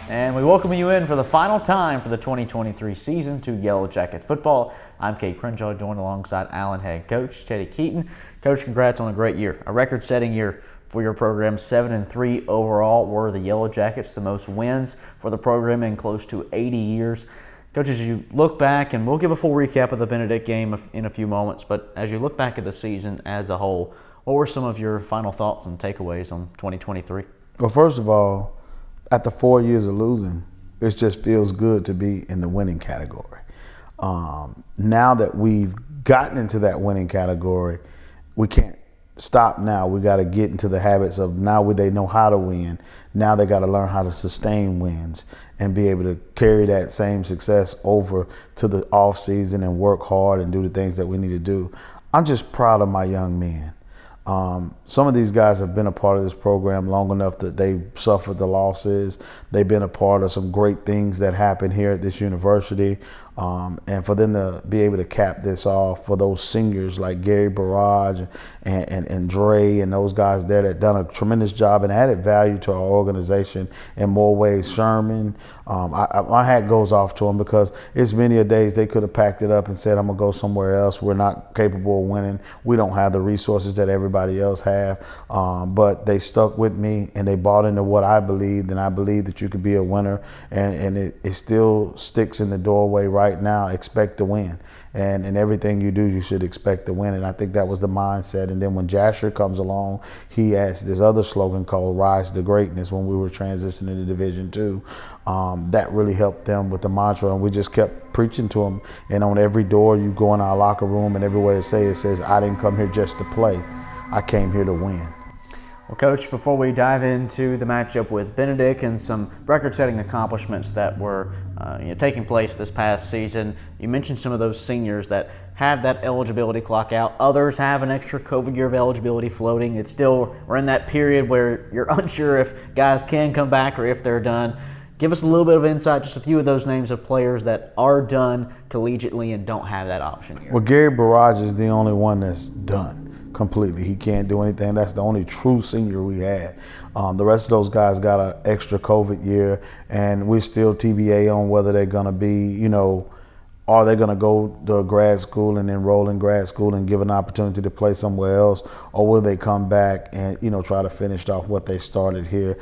And we welcome you in for the final time for the 2023 season to Yellow Jacket Football. I'm Kate Crenshaw, joined alongside Allen head coach Teddy Keaton. Coach, congrats on a great year, a record-setting year for your program. 7-3 overall were the Yellow Jackets, the most wins for the program in close to 80 years. Coach, as you look back, and we'll give a full recap of the Benedict game in a few moments, but as you look back at the season as a whole, what were some of your final thoughts and takeaways on 2023? Well, first of all, after 4 years of losing, it just feels good to be in the winning category. Now that we've gotten into that winning category, we can't stop now. We got to get into the habits of now they know how to win. Now they got to learn how to sustain wins and be able to carry that same success over to the off season and work hard and do the things that we need to do. I'm just proud of my young men. Some of these guys have been a part of this program long enough that they've suffered the losses. They've been a part of some great things that happen here at this university. And for them to be able to cap this off, for those seniors like Gary Barrage and Dre and those guys there that done a tremendous job and added value to our organization in more ways. Sherman, my hat goes off to them because it's many a days they could have packed it up and said, I'm going to go somewhere else. We're not capable of winning. We don't have the resources that everybody else have. But they stuck with me and they bought into what I believed, and I believe that you could be a winner, and it still sticks in the doorway right now. Expect to win, and everything you do, you should expect to win. And I think that was the mindset. And then when Jasher comes along, he has this other slogan called Rise to Greatness when we were transitioning to Division II. That really helped them with the mantra, and we just kept preaching to them. And on every door you go in our locker room and everywhere it says, I didn't come here just to play. I came here to win. Well, Coach, before we dive into the matchup with Benedict and some record-setting accomplishments that were taking place this past season, you mentioned some of those seniors that have that eligibility clock out. Others have an extra COVID year of eligibility floating. We're in that period where you're unsure if guys can come back or if they're done. Give us a little bit of insight, just a few of those names of players that are done collegiately and don't have that option here. Well, Gary Barrage is the only one that's done completely. He can't do anything. That's the only true senior we had. The rest of those guys got an extra COVID year, and we're still TBA on whether they're going to be, are they going to go to grad school and enroll in grad school and give an opportunity to play somewhere else, or will they come back and, try to finish off what they started here?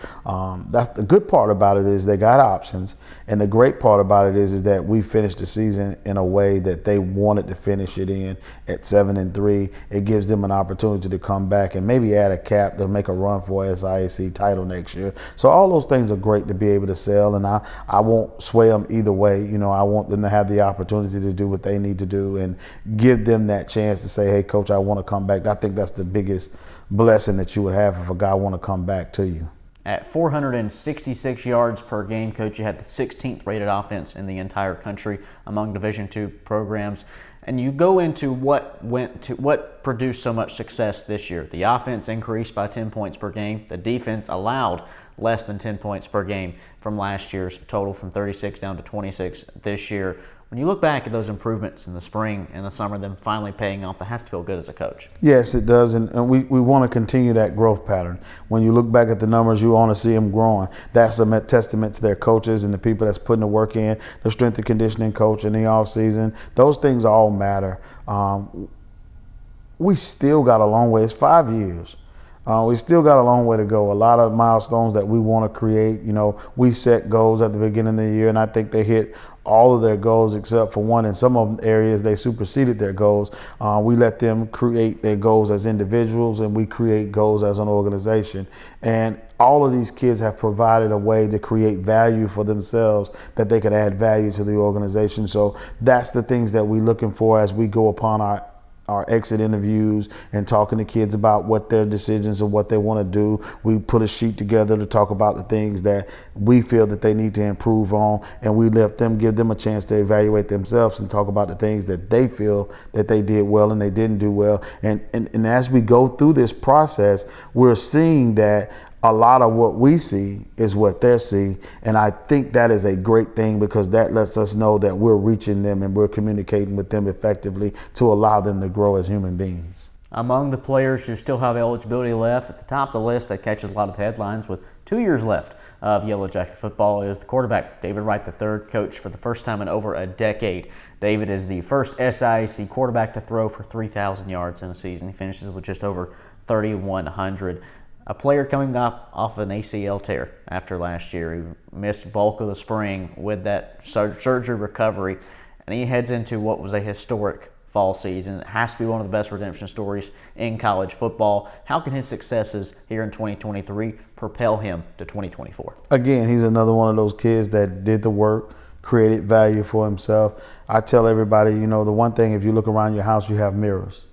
That's the good part about it, is they got options, and the great part about it is that we finished the season in a way that they wanted to finish it in at 7-3. It gives them an opportunity to come back and maybe add a cap to make a run for a SIAC title next year. So all those things are great to be able to sell, and I won't sway them either way. I want them to have the opportunity to do what they need to do and give them that chance to say, hey, Coach, I want to come back. I think that's the biggest blessing that you would have if a guy want to come back to you. At 466 yards per game, Coach, you had the 16th rated offense in the entire country among Division II programs. And you go into what produced so much success this year. The offense increased by 10 points per game. The defense allowed less than 10 points per game from last year's total, from 36 down to 26 this year. When you look back at those improvements in the spring and the summer, them finally paying off, that has to feel good as a coach. Yes, it does, and we want to continue that growth pattern. When you look back at the numbers, you want to see them growing. That's a testament to their coaches and the people that's putting the work in, the strength and conditioning coach in the offseason. Those things all matter. We still got a long way. It's 5 years. We still got a long way to go. A lot of milestones that we want to create. We set goals at the beginning of the year, and I think they hit all of their goals except for one. In some of them areas, they superseded their goals. We let them create their goals as individuals, and we create goals as an organization. And all of these kids have provided a way to create value for themselves that they could add value to the organization. So that's the things that we're looking for as we go upon our exit interviews and talking to kids about what their decisions and what they want to do. We put a sheet together to talk about the things that we feel that they need to improve on, and we let them, give them a chance to evaluate themselves and talk about the things that they feel that they did well and they didn't do well. And as we go through this process, we're seeing that a lot of what we see is what they're seeing. And I think that is a great thing, because that lets us know that we're reaching them and we're communicating with them effectively to allow them to grow as human beings. Among the players who still have eligibility left, at the top of the list that catches a lot of headlines with 2 years left of Yellow Jacket football is the quarterback, David Wright III, coach for the first time in over a decade. David is the first SIAC quarterback to throw for 3,000 yards in a season. He finishes with just over 3,100. A player coming off an ACL tear after last year. He missed bulk of the spring with that surgery recovery, and he heads into what was a historic fall season. It has to be one of the best redemption stories in college football. How can his successes here in 2023 propel him to 2024? Again, he's another one of those kids that did the work, created value for himself. I tell everybody, the one thing, if you look around your house, you have mirrors.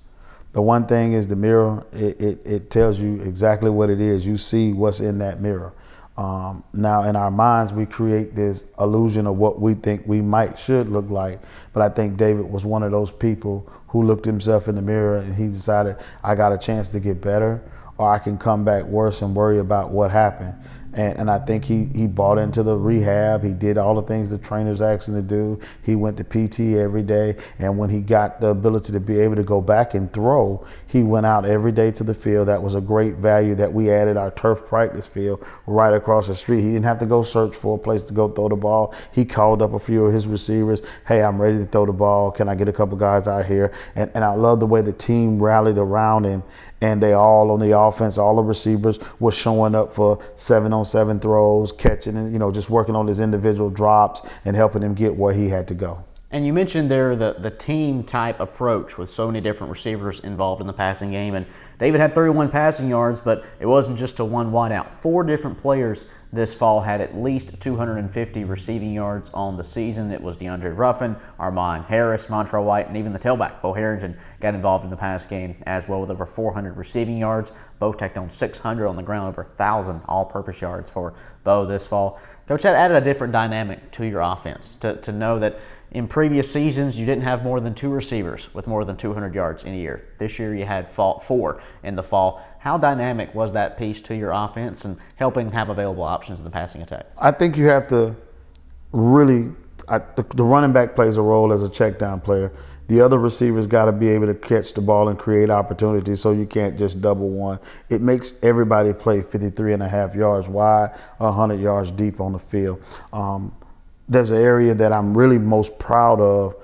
The one thing is the mirror, it tells you exactly what it is. You see what's in that mirror. Now, in our minds, we create this illusion of what we think we should look like. But I think David was one of those people who looked himself in the mirror and he decided, I got a chance to get better, or I can come back worse and worry about what happened. And I think he bought into the rehab. He did all the things the trainers asked him to do. He went to PT every day. And when he got the ability to be able to go back and throw, he went out every day to the field. That was a great value that we added our turf practice field right across the street. He didn't have to go search for a place to go throw the ball. He called up a few of his receivers. Hey, I'm ready to throw the ball. Can I get a couple guys out here? And I love the way the team rallied around him. And they all on the offense, all the receivers were showing up for 7-on-7 throws, catching and, just working on his individual drops and helping him get where he had to go. And you mentioned there the team type approach with so many different receivers involved in the passing game. And David had 31 passing yards, but it wasn't just a one wide out. 4 different players this fall had at least 250 receiving yards on the season. It was DeAndre Ruffin, Armand Harris, Montrell White, and even the tailback, Bo Harrington, got involved in the pass game as well with over 400 receiving yards. Bo tacked on 600 on the ground, over 1,000 all-purpose yards for Bo this fall. Coach, that added a different dynamic to your offense to know that in previous seasons, you didn't have more than 2 receivers with more than 200 yards in a year. This year, you had 4 in the fall. How dynamic was that piece to your offense and helping have available options in the passing attack? I think you have to really the running back plays a role as a check down player. The other receivers got to be able to catch the ball and create opportunities, so you can't just double one. It makes everybody play 53.5 yards wide, 100 yards deep on the field. There's an area that I'm really most proud of,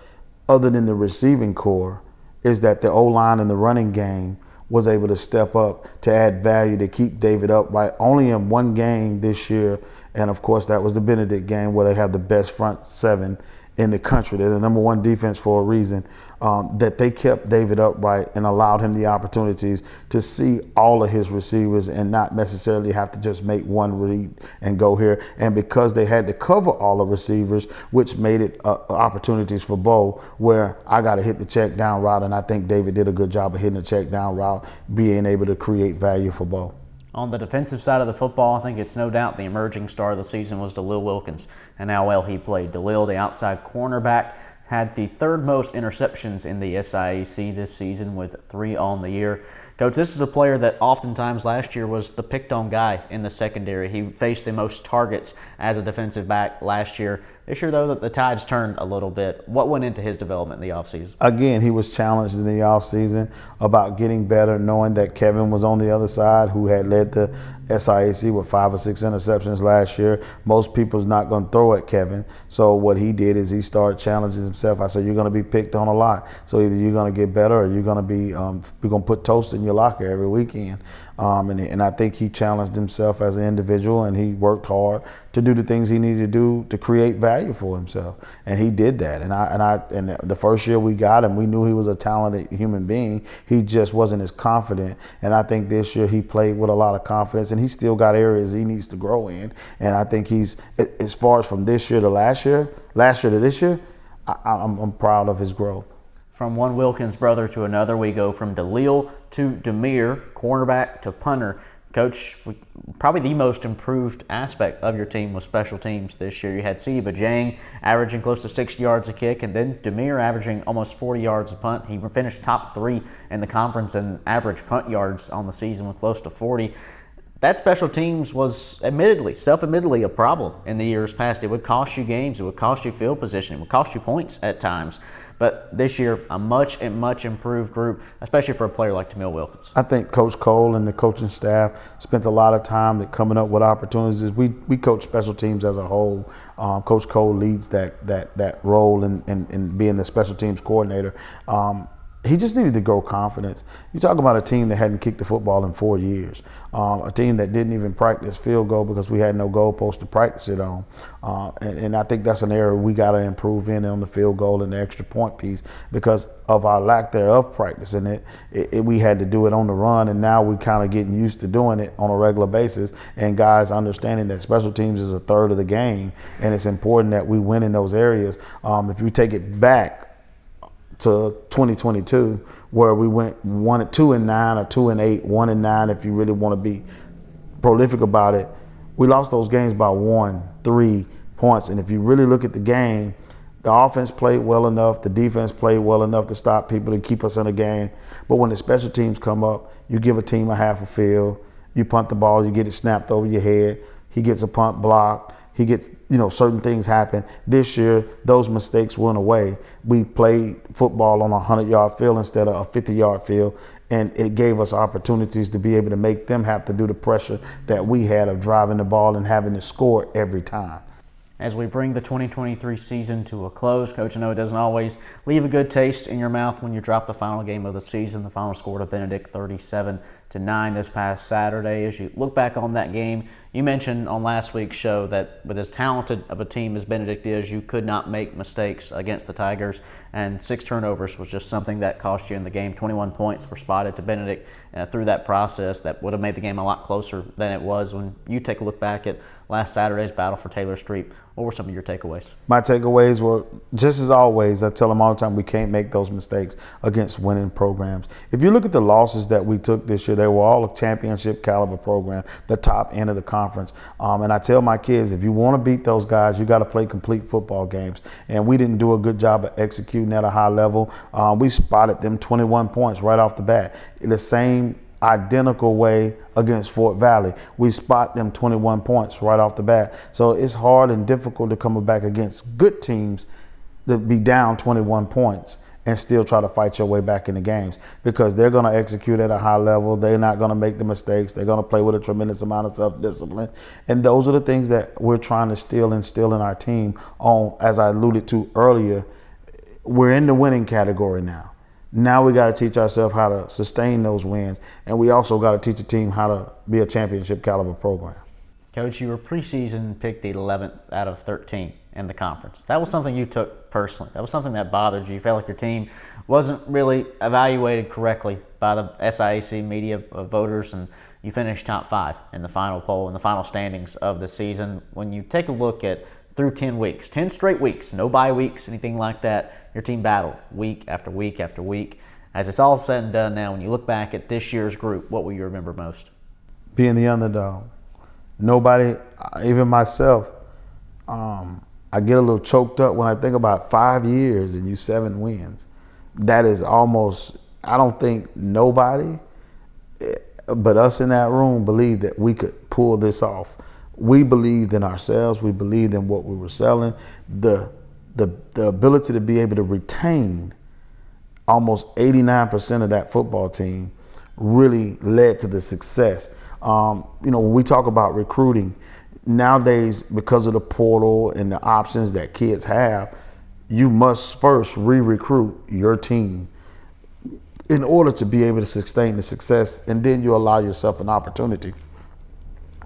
other than the receiving core, is that the O-line and the running game was able to step up to add value to keep David upright. Only in one game this year, and of course that was the Benedict game where they have the best front 7 in the country. They're the number 1 defense for a reason, that they kept David upright and allowed him the opportunities to see all of his receivers and not necessarily have to just make one read and go here. And because they had to cover all the receivers, which made it opportunities for Bo, where I got to hit the check down route, and I think David did a good job of hitting the check down route, being able to create value for Bo. On the defensive side of the football, I think it's no doubt the emerging star of the season was DeLille Wilkins and how well he played. DeLille, the outside cornerback, had the 3rd most interceptions in the SIAC this season with 3 on the year. Coach, this is a player that oftentimes last year was the picked-on guy in the secondary. He faced the most targets as a defensive back last year. This year, though, the tides turned a little bit. What went into his development in the offseason? Again, he was challenged in the offseason about getting better, knowing that Kevin was on the other side, who had led the SIAC with 5 or 6 interceptions last year. Most people's not going to throw at Kevin. So what he did is he started challenging himself. I said, you're going to be picked on a lot. So either you're going to get better or you're going to be, we're going to put toast in your locker every weekend. And I think he challenged himself as an individual, and he worked hard to do the things he needed to do to create value for himself. And he did that. And the first year we got him, we knew he was a talented human being. He just wasn't as confident. And I think this year he played with a lot of confidence, and he's still got areas he needs to grow in. And I think he's, as far as from this year to last year to this year, I'm proud of his growth. From one Wilkins brother to another, we go from DeLille to Demir, cornerback to punter. Coach, probably the most improved aspect of your team was special teams this year. You had Sidi Bajang averaging close to 60 yards a kick, and then Demir averaging almost 40 yards a punt. He finished top 3 in the conference in average punt yards on the season with close to 40. That special teams was self-admittedly a problem in the years past. It would cost you games. It would cost you field position. It would cost you points at times. But this year, a much improved group, especially for a player like Tamil Wilkins. I think Coach Cole and the coaching staff spent a lot of time coming up with opportunities. We coach special teams as a whole. Coach Cole leads that role in being the special teams coordinator. He just needed to grow confidence. You talk about a team that hadn't kicked the football in 4 years, a team that didn't even practice field goal because we had no goalpost to practice it on. And I think that's an area we got to improve in on the field goal and the extra point piece because of our lack thereof practicing it. We had to do it on the run, and now we're kind of getting used to doing it on a regular basis. And guys understanding that special teams is a third of the game, and it's important that we win in those areas. If you take it back to 2022, where we went 2-9 or 2-8, 1-9, if you really want to be prolific about it. We lost those games by 1-3 points. And if you really look at the game, the offense played well enough, the defense played well enough to stop people and keep us in a game. But when the special teams come up, you give a team a half a field, you punt the ball, you get it snapped over your head, he gets a punt blocked. He gets, certain things happen. This year, those mistakes went away. We played football on a 100-yard field instead of a 50-yard field, and it gave us opportunities to be able to make them have to do the pressure that we had of driving the ball and having to score every time. As we bring the 2023 season to a close, Coach, I know it doesn't always leave a good taste in your mouth when you drop the final game of the season. The final score to Benedict, 37-9 this past Saturday. As you look back on that game, you mentioned on last week's show that with as talented of a team as Benedict is, you could not make mistakes against the Tigers, and 6 turnovers was just something that cost you in the game. 21 points were spotted to Benedict through that process that would have made the game a lot closer than it was. When you take a look back at last Saturday's battle for Taylor Street, what were some of your takeaways? My takeaways were, just as always, I tell them all the time, we can't make those mistakes against winning programs. If you look at the losses that we took this year, they were all a championship caliber program, the top end of the conference. And I tell my kids, if you want to beat those guys, you got to play complete football games. And we didn't do a good job of executing at a high level. We spotted them 21 points right off the bat. In the same identical way against Fort Valley, we spot them 21 points right off the bat. So it's hard and difficult to come back against good teams to be down 21 points and still try to fight your way back in the games, because they're going to execute at a high level. They're not going to make the mistakes. They're going to play with a tremendous amount of self-discipline. And those are the things that we're trying to instill in our team on, as I alluded to earlier. We're in the winning category now. Now we got to teach ourselves how to sustain those wins, and we also got to teach a team how to be a championship caliber program. Coach, you were preseason picked 11th out of 13 in the conference. That was something you took personally. That was something that bothered you. You felt like your team wasn't really evaluated correctly by the SIAC media voters, and you finished top 5 in the final poll and the final standings of the season. When you take a look at through 10 weeks, 10 straight weeks, no bye weeks, anything like that, your team battled week after week after week. As it's all said and done now, when you look back at this year's group, what will you remember most? Being the underdog. Nobody, even myself, I get a little choked up when I think about 5 years and you 7 wins. That is almost, I don't think nobody but us in that room believed that we could pull this off. We believed in ourselves. We believed in what we were selling. The ability to be able to retain almost 89% of that football team really led to the success. When we talk about recruiting, nowadays, because of the portal and the options that kids have, you must first re-recruit your team in order to be able to sustain the success, and then you allow yourself an opportunity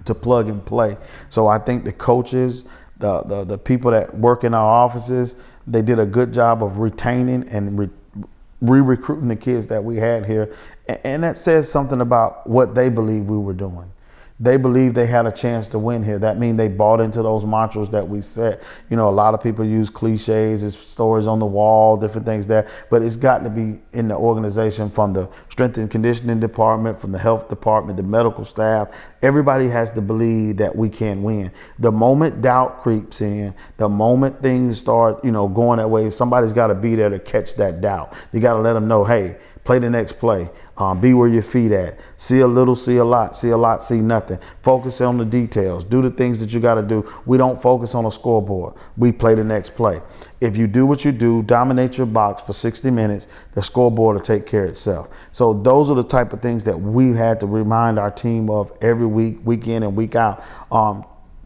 to plug and play. So I think the coaches, the people that work in our offices, they did a good job of retaining and re-recruiting the kids that we had here. And that says something about what they believe we were doing. They believed they had a chance to win here. That means they bought into those mantras that we set. A lot of people use cliches, it's stories on the wall, different things there, but it's got to be in the organization, from the strength and conditioning department, from the health department, the medical staff. Everybody has to believe that we can win. The moment doubt creeps in, the moment things start, going that way, somebody's got to be there to catch that doubt. You got to let them know, hey, Play the next play. Be where your feet at. See a little, see a lot. See a lot, see nothing. Focus on the details. Do the things that you got to do. We don't focus on a scoreboard. We play the next play. If you do what you do, dominate your box for 60 minutes, the scoreboard will take care of itself. So those are the type of things that we had to remind our team of every week, week in and week out.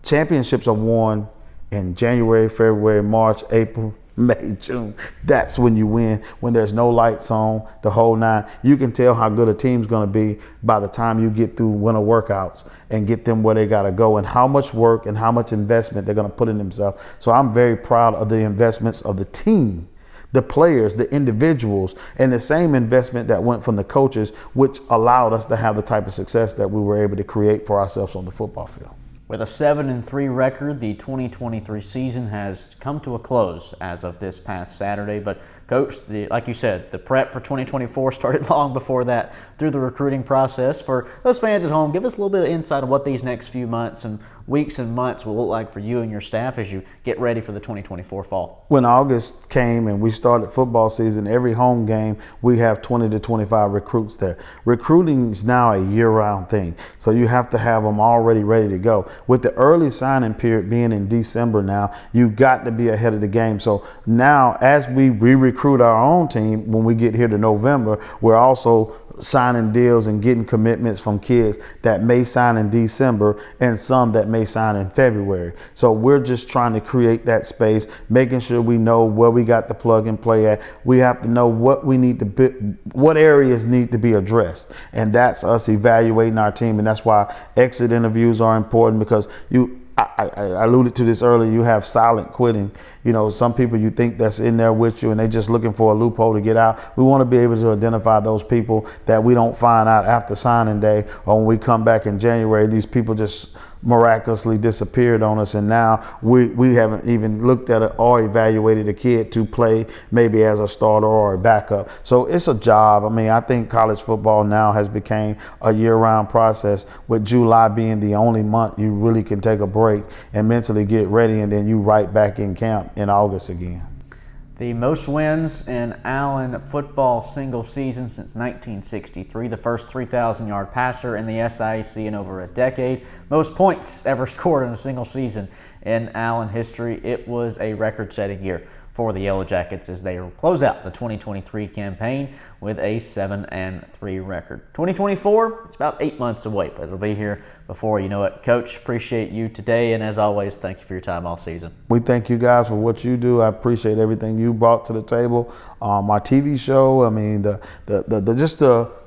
Championships are won in January, February, March, April, May, June. That's when you win, when there's no lights on, the whole nine. You can tell how good a team's going to be by the time you get through winter workouts and get them where they got to go, and how much work and how much investment they're going to put in themselves. So I'm very proud of the investments of the team, the players, the individuals, and the same investment that went from the coaches, which allowed us to have the type of success that we were able to create for ourselves on the football field. With a 7-3 record, the 2023 season has come to a close as of this past Saturday. But Coach, like you said, the prep for 2024 started long before that through the recruiting process. For those fans at home, give us a little bit of insight on what these next few months and weeks and months will look like for you and your staff as you get ready for the 2024 fall. When August came and we started football season, every home game we have 20 to 25 recruits there. Recruiting is now a year-round thing, so you have to have them already ready to go. With the early signing period being in December now, you got to be ahead of the game. So now as we re-recruit our own team, when we get here to November, we're also signing deals and getting commitments from kids that may sign in December and some that may sign in February. So we're just trying to create that space, making sure we know where we got the plug and play at. We have to know what we need to be, what areas need to be addressed. And that's us evaluating our team. And that's why exit interviews are important, because I alluded to this earlier, you have silent quitting. You know, some people you think that's in there with you and they're just looking for a loophole to get out. We want to be able to identify those people that we don't find out after signing day, or when we come back in January, these people just miraculously disappeared on us, and now we haven't even looked at it or evaluated a kid to play maybe as a starter or a backup. So it's a job. I mean, I think college football now has become a year-round process, with July being the only month you really can take a break and mentally get ready, and then you right back in camp in August again. The most wins in Allen football single season since 1963, the first 3,000-yard passer in the SIAC in over a decade, most points ever scored in a single season in Allen history. It was a record-setting year for the Yellow Jackets as they close out the 2023 campaign with a 7-3 record. 2024, it's about 8 months away, but it'll be here before you know it. Coach, appreciate you today, and as always, thank you for your time all season. We thank you guys for what you do. I appreciate everything you brought to the table. My TV show, I mean, the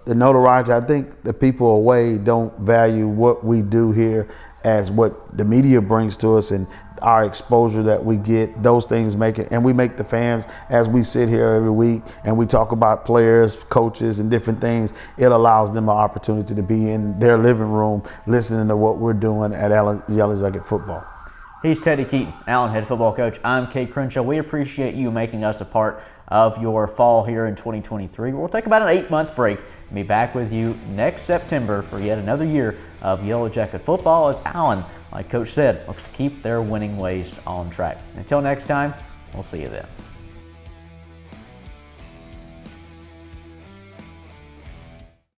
notoriety. I think the people away don't value what we do here as what the media brings to us, and our exposure that we get. Those things make it, and we make the fans, as we sit here every week and we talk about players, coaches, and different things, it allows them an opportunity to be in their living room listening to what we're doing at Yellow Jacket Football. He's Teddy Keaton, Allen head football coach. I'm Kate Crenshaw. We appreciate you making us a part of your fall here in 2023. We'll take about an 8-month break and be back with you next September for yet another year of Yellow Jacket football, as Allen, like Coach said, looks to keep their winning ways on track. Until next time, we'll see you then.